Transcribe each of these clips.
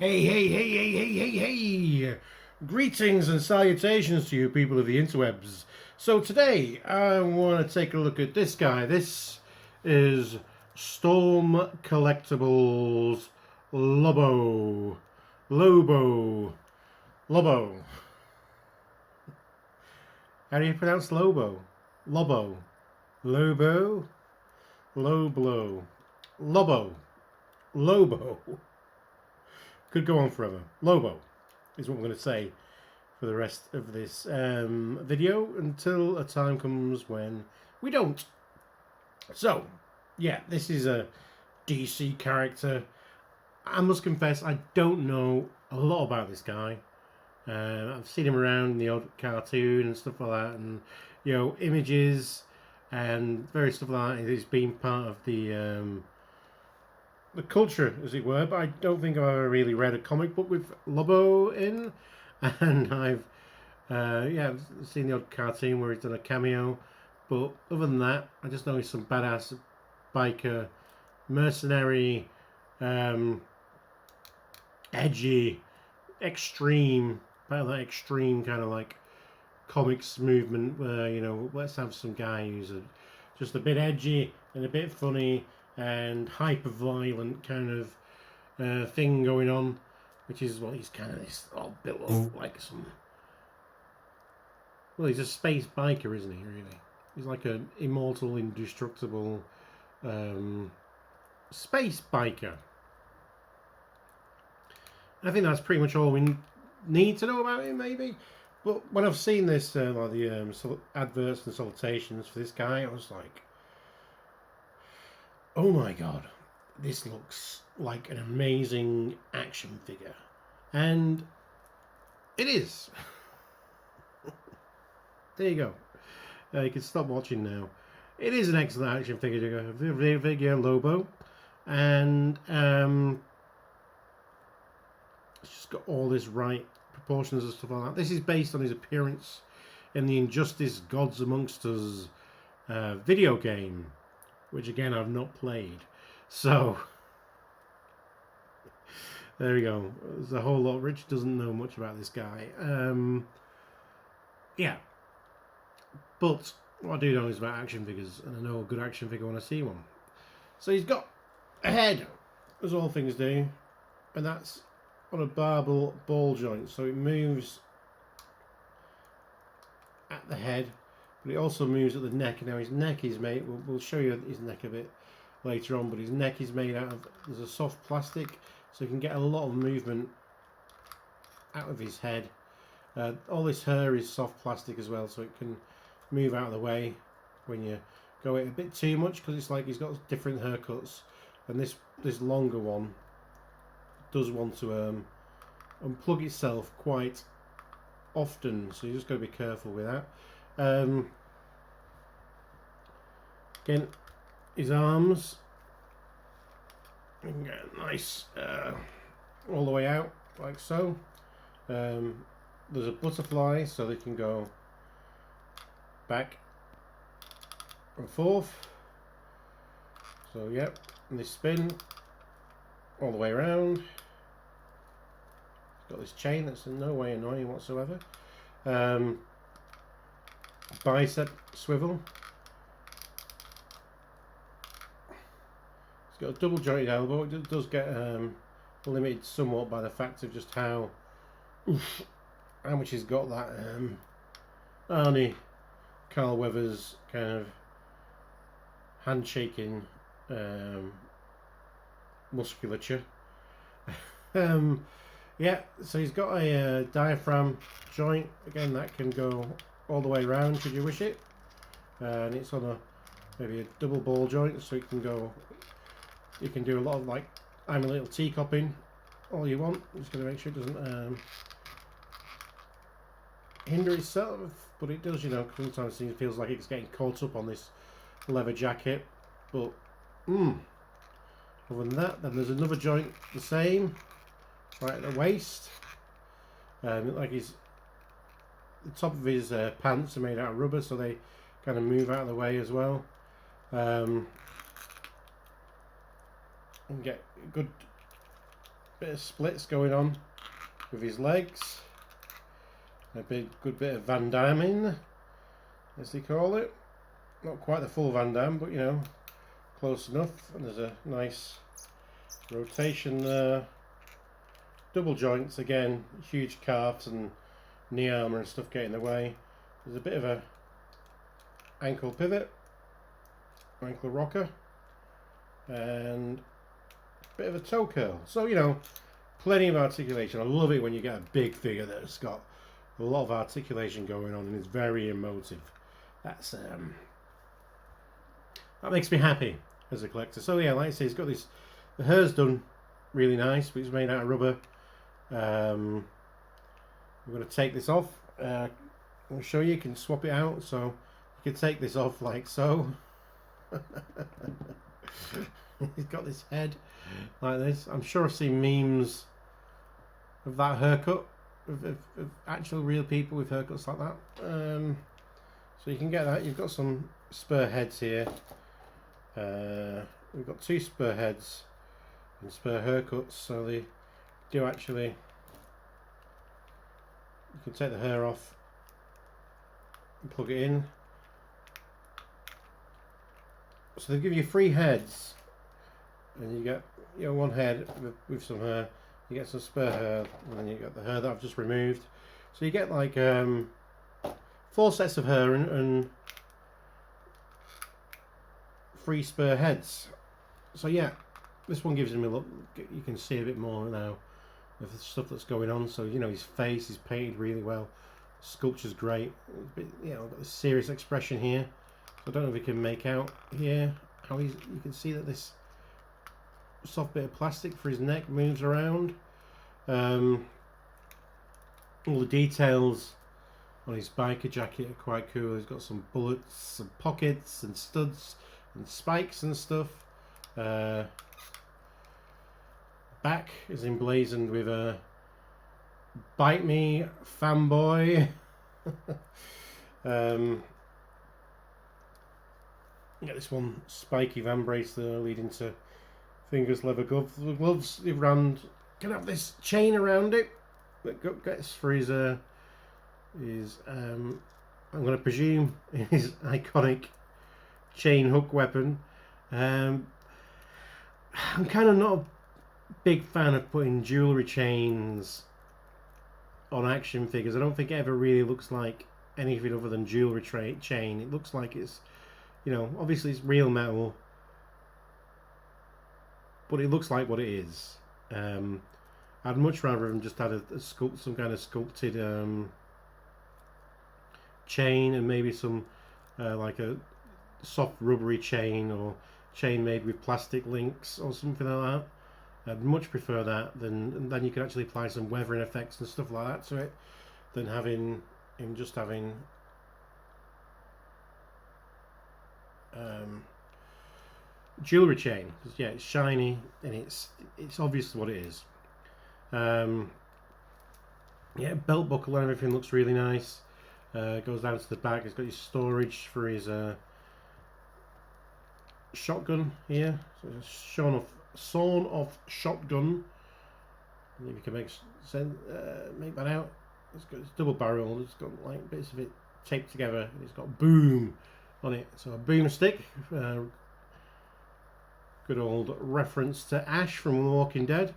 Hey, hey, hey, hey, hey, hey, hey! Greetings and salutations to you people of the interwebs. So today I want to take a look at this guy. This is Storm Collectibles Lobo. Lobo. How do you pronounce Lobo? Lobo. Lobo. Lobo. Lobo. Could go on forever. Lobo is what I'm going to say for the rest of this video until a time comes when we don't. So, yeah, this is a DC character. I must confess, I don't know a lot about this guy. I've seen him around in the odd cartoon and stuff like that, and images and various stuff like that. He's been part of the culture, as it were, but I don't think I've ever really read a comic book with Lobo in, and I've seen the odd cartoon where he's done a cameo, but other than that, I just know he's some badass biker, mercenary, edgy, extreme, part of that extreme kind of like comics movement where, let's have some guy who's just a bit edgy and a bit funny and hyper-violent kind of thing going on, which is what he's kind of all built up like some. Well, he's a space biker, isn't he? Really, he's like an immortal, indestructible space biker. I think that's pretty much all we need to know about him, maybe. But when I've seen this, like the adverts and salutations for this guy, I was like, oh my god, this looks like an amazing action figure. And it is. There you go. You can stop watching now. It is an excellent action figure, Lobo. And it's just got all this right proportions and stuff like that. This is based on his appearance in the Injustice Gods Amongst Us video game, which again I've not played. So there we go. There's a whole lot. Rich doesn't know much about this guy. Yeah. But what I do know is about action figures, and I know a good action figure when I see one. So he's got a head, as all things do, and that's on a ball joint, so it moves at the head, but it also moves at the neck. Now his neck is made, we'll show you his neck a bit later on, but his neck is made out of, there's a soft plastic, so you can get a lot of movement out of his head. All this hair is soft plastic as well, so it can move out of the way when you go it a bit too much, because it's like he's got different haircuts, and this longer one does want to unplug itself quite often, so you just got to be careful with that. Again, his arms, you can get nice all the way out like so. There's a butterfly, so they can go back and forth. So yep, and they spin all the way around. Got this chain that's in no way annoying whatsoever. Bicep swivel. It's got a double jointed elbow. It does get limited somewhat by the fact of just how much he's got that Arnie Carl Weathers kind of handshaking musculature. Yeah, so he's got a diaphragm joint, again that can go all the way around should you wish it, and it's on maybe a double ball joint, so it can go, you can do a lot of like I'm a little teacupping all you want. I'm just going to make sure it doesn't hinder itself, but it does, sometimes it feels like it's getting caught up on this leather jacket, but other than that, then there's another joint the same right at the waist, like the top of his pants are made out of rubber, so they kind of move out of the way as well, and get good bit of splits going on with his legs. A good bit of Van Damme, as they call it. Not quite the full Van Damme, but you know, close enough. And there's a nice rotation there. Double joints again, huge calves and knee armour and stuff get in the way. There's a bit of a ankle pivot, ankle rocker, and a bit of a toe curl. So, you know, plenty of articulation. I love it when you get a big figure that's got a lot of articulation going on and is very emotive. That's that makes me happy as a collector. So yeah, like I say, it's got this. The hair's done really nice, but it's made out of rubber. I'm going to take this off. I'll show you. You can swap it out, so you can take this off like so. He's got this head like this. I'm sure I've seen memes of that haircut, of actual real people with haircuts like that. So you can get that. You've got some spur heads here. We've got 2 spur heads and spur haircuts, so they do actually. You can take the hair off and plug it in. So they give you 3 heads, and you get, you know, 1 head with some hair. You get some spare hair, and then you get the hair that I've just removed. So you get like 4 sets of hair and 3 spare heads. So yeah, this one gives him a look. You can see a bit more now of the stuff that's going on. So you know, his face is painted really well. Sculpture's great. Bit, you know, got this serious expression here. So I don't know if we can make out here how he's. You can see that this soft bit of plastic for his neck moves around. All the details on his biker jacket are quite cool. He's got some bullets, some pockets and studs and spikes and stuff. Back is emblazoned with a "Bite Me, Fanboy." Get this one spiky van brace there leading to fingers leather gloves. The gloves can have this chain around it that gets for his I'm going to presume his iconic chain hook weapon. I'm kind of not a big fan of putting jewellery chains on action figures. I don't think it ever really looks like anything other than jewellery chain. It looks like it's, you know, obviously it's real metal, but it looks like what it is. I'd much rather have just had some kind of sculpted chain, and maybe some like a soft rubbery chain, or chain made with plastic links or something like that. I'd much prefer that and then you can actually apply some weathering effects and stuff like that to it, than having him just having jewellery chain. Yeah, it's shiny and it's obvious what it is. Yeah, belt buckle and everything looks really nice. Goes down to the back. It's got his storage for his shotgun here. So it's a sawn off shotgun. Maybe you can make that out. It's got it's double barrel. It's got like bits of it taped together. It's got boom on it. So a boomstick. Good old reference to Ash from The Walking Dead.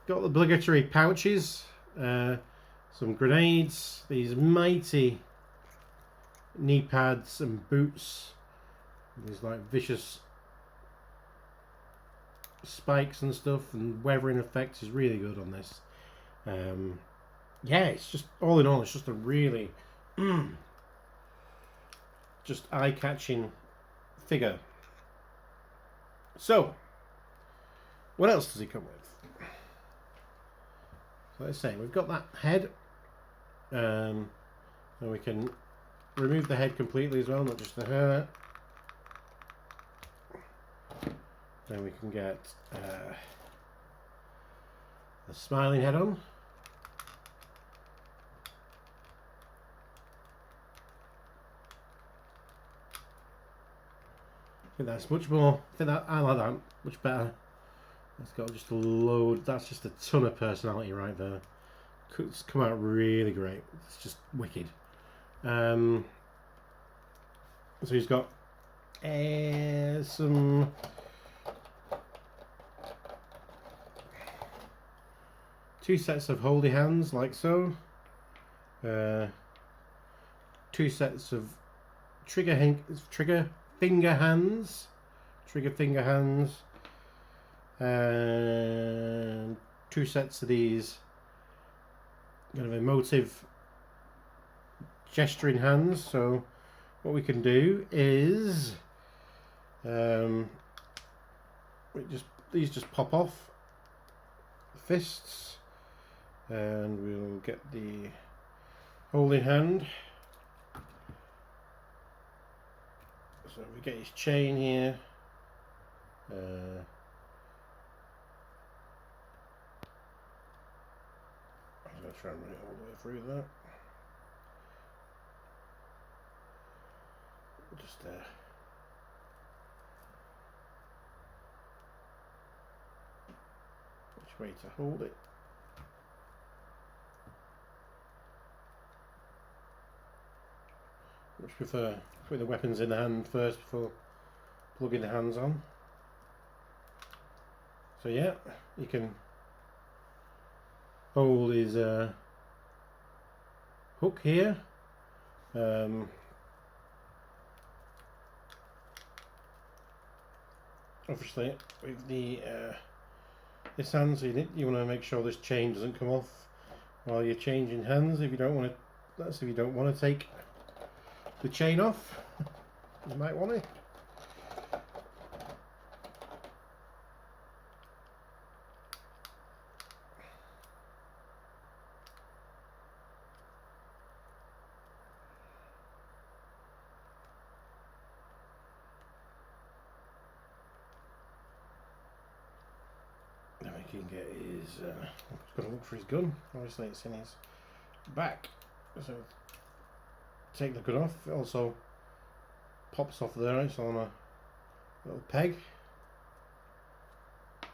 Got the obligatory pouches. Some grenades. These mighty knee pads and boots. These like vicious spikes and stuff, and weathering effects is really good on this. Yeah, it's just, all in all, it's just a really just eye-catching figure. So, what else does he come with? So let's say we've got that head, and we can remove the head completely as well, not just the hair. Then we can get the smiling head on. I think that's much more. I like that much better. It's got just a load. That's just a ton of personality right there. It's come out really great. It's just wicked. So he's got some two sets of holy hands, like so. Two sets of trigger finger hands, and two sets of these kind of emotive gesturing hands. So what we can do is these just pop off fists, and we'll get the holding hand. So we get his chain here. I'm going to try and run it all the way through that. Just which way to hold it. Much prefer putting the weapons in the hand first before plugging the hands on. So yeah, you can hold his hook here. Obviously, with the this hand, so you want to make sure this chain doesn't come off while you're changing hands. If you don't want to, that's if you don't want to take the chain off, you might want it. Then we can get his. Got to look for his gun. Obviously, it's in his back. So take the gun off. It also pops off there. It's on a little peg. I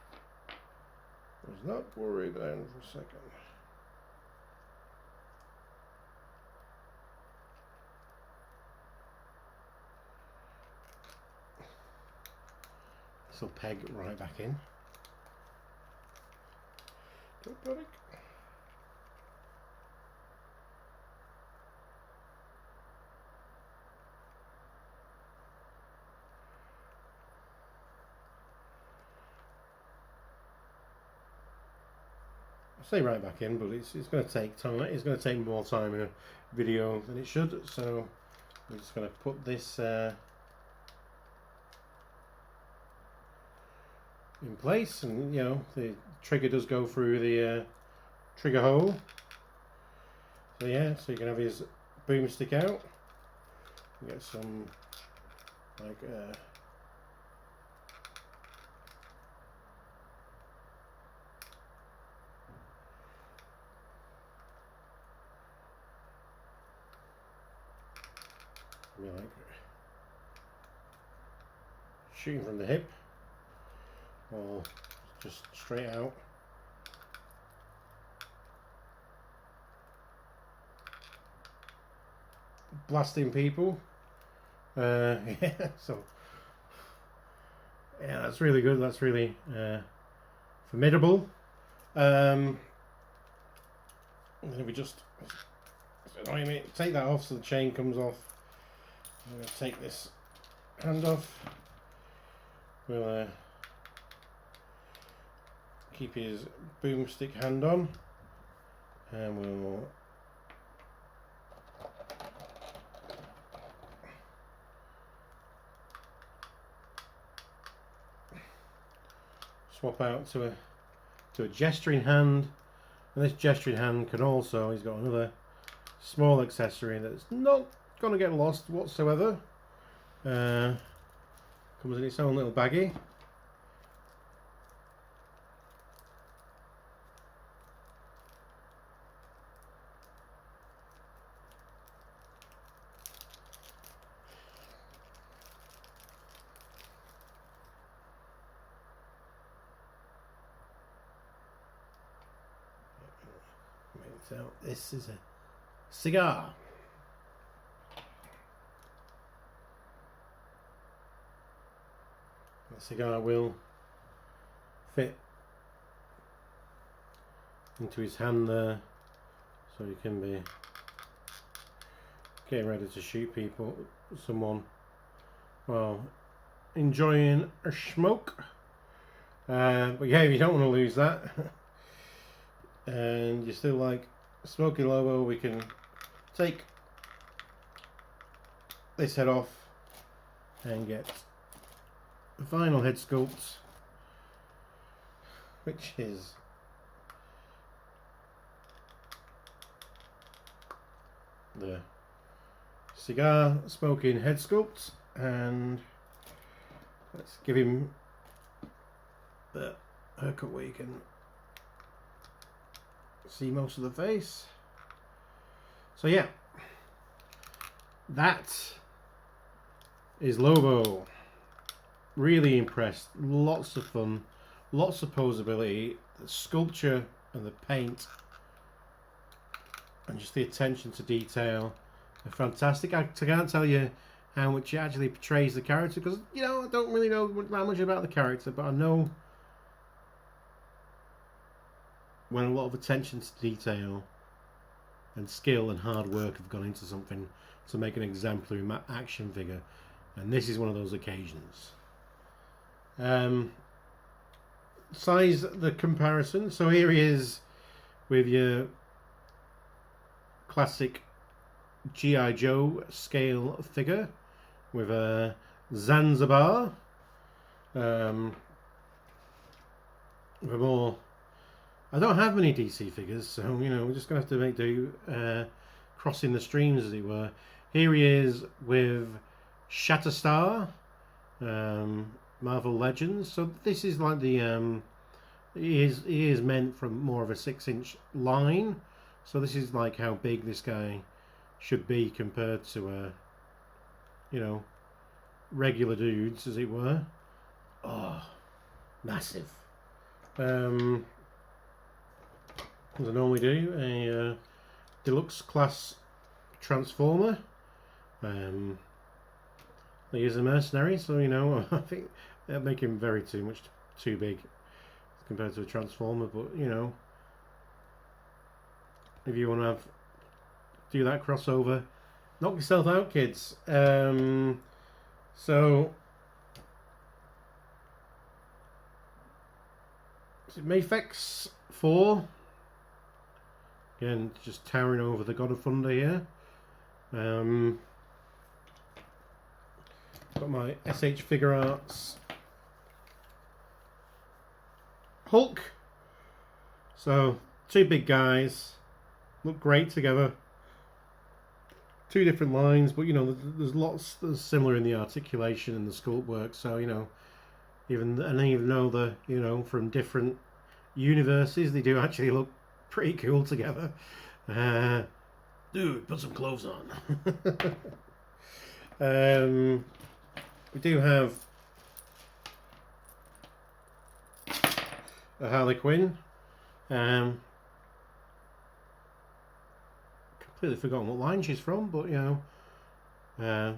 was not worried then for a second. This will peg right back in. Don't panic. I say right back in, but it's going to take time. It's going to take more time in a video than it should. So I'm just going to put this in place, and you know the trigger does go through the trigger hole. So yeah, so you can have his boomstick out. Get some like. Like shooting from the hip or just straight out. Blasting people. Yeah, so yeah, that's really good. That's really formidable. And if we just take that off so the chain comes off. I'm going to take this hand off. We'll keep his boomstick hand on, and we'll swap out to a gesturing hand. And this gesturing hand can also, he's got another small accessory that's not going to get lost whatsoever. Comes in its own little baggie. So this is a cigar. The cigar will fit into his hand there, so he can be getting ready to shoot someone while enjoying a smoke. But yeah, if you don't want to lose that and you still like smoking Lobo, we can take this head off and get the final head sculpt, which is the cigar smoking head sculpt. And let's give him the haircut where you can see most of the face. So yeah, that is Lobo. Really impressed. Lots of fun, lots of posability, the sculpture and the paint and just the attention to detail are fantastic. I can't tell you how much it actually portrays the character, because you know, I don't really know that much about the character, but I know when a lot of attention to detail and skill and hard work have gone into something to make an exemplary action figure, and this is one of those occasions. Size the comparison. So here he is with your classic G.I. Joe scale figure with a Zanzibar. With more. I don't have many DC figures, so you know, we're just gonna have to make do, crossing the streams, as it were. Here he is with Shatterstar, Marvel Legends. So this is like the he is meant from more of a 6-inch line. So this is like how big this guy should be compared to you know, regular dudes, as it were. Oh, massive. As I normally do, a deluxe class Transformer. He is a mercenary, so you know, I think that'd make him too big compared to a Transformer. But you know, if you want to do that crossover, knock yourself out, kids. So is it Mafex 4? Again, just towering over the God of Thunder here. Got my SH Figure Arts Hulk. So two big guys, look great together. Two different lines, but you know, there's lots that's similar in the articulation and the sculpt work. So you know, even though they're, you know, from different universes, they do actually look pretty cool together. Dude, put some clothes on. We do have a Harley Quinn. Completely forgotten what line she's from, but you know,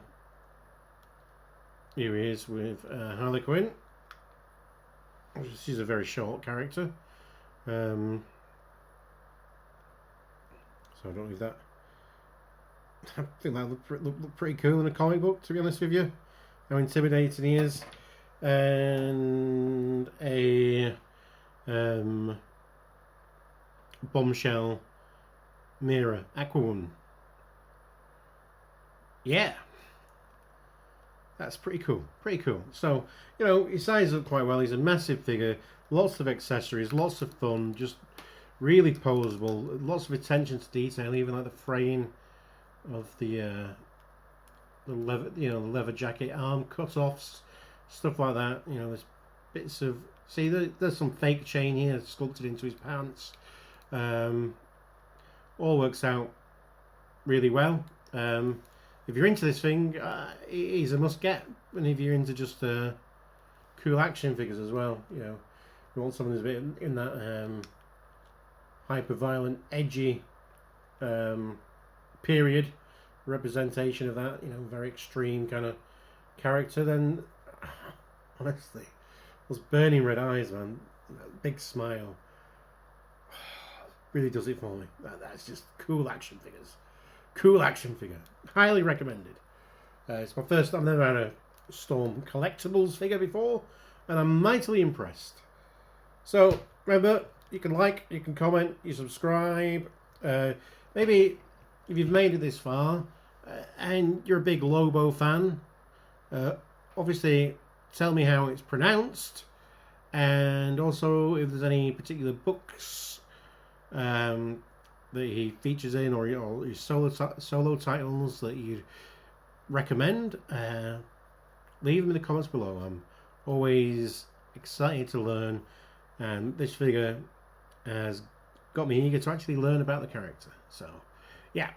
here he is with Harley Quinn. She's a very short character. So I don't know if that. I think that looked pretty cool in a comic book, to be honest with you. How intimidating he is. And a bombshell mirror Aquaman. Yeah, that's pretty cool. Pretty cool. So you know, he sizes up quite well. He's a massive figure. Lots of accessories. Lots of fun. Just really posable. Lots of attention to detail. Even like the fraying of the leather, you know, the leather jacket arm cut-offs, stuff like that. You know, there's bits of, see, there's some fake chain here sculpted into his pants. All works out really well. If you're into this thing, he's a must-get. And if you're into just cool action figures as well, you know, you want something that's a bit in that hyper-violent, edgy period representation of that, very extreme kind of character, then honestly, those burning red eyes, man, that big smile, really does it for me. That's just cool action figures. Cool action figure. Highly recommended. It's my first. I've never had a Storm Collectibles figure before, and I'm mightily impressed. So remember, you can like, you can comment, you subscribe. Maybe if you've made it this far and you're a big Lobo fan, obviously tell me how it's pronounced, and also if there's any particular books that he features in, or his solo titles that you'd recommend. Leave them in the comments below. I'm always excited to learn, and this figure has got me eager to actually learn about the character. So yeah,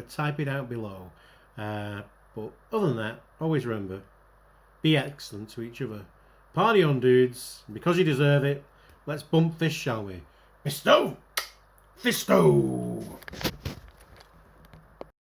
type it out below. But other than that, always remember, be excellent to each other. Party on, dudes. Because you deserve it, let's bump fists, shall we? Fisto! Fisto!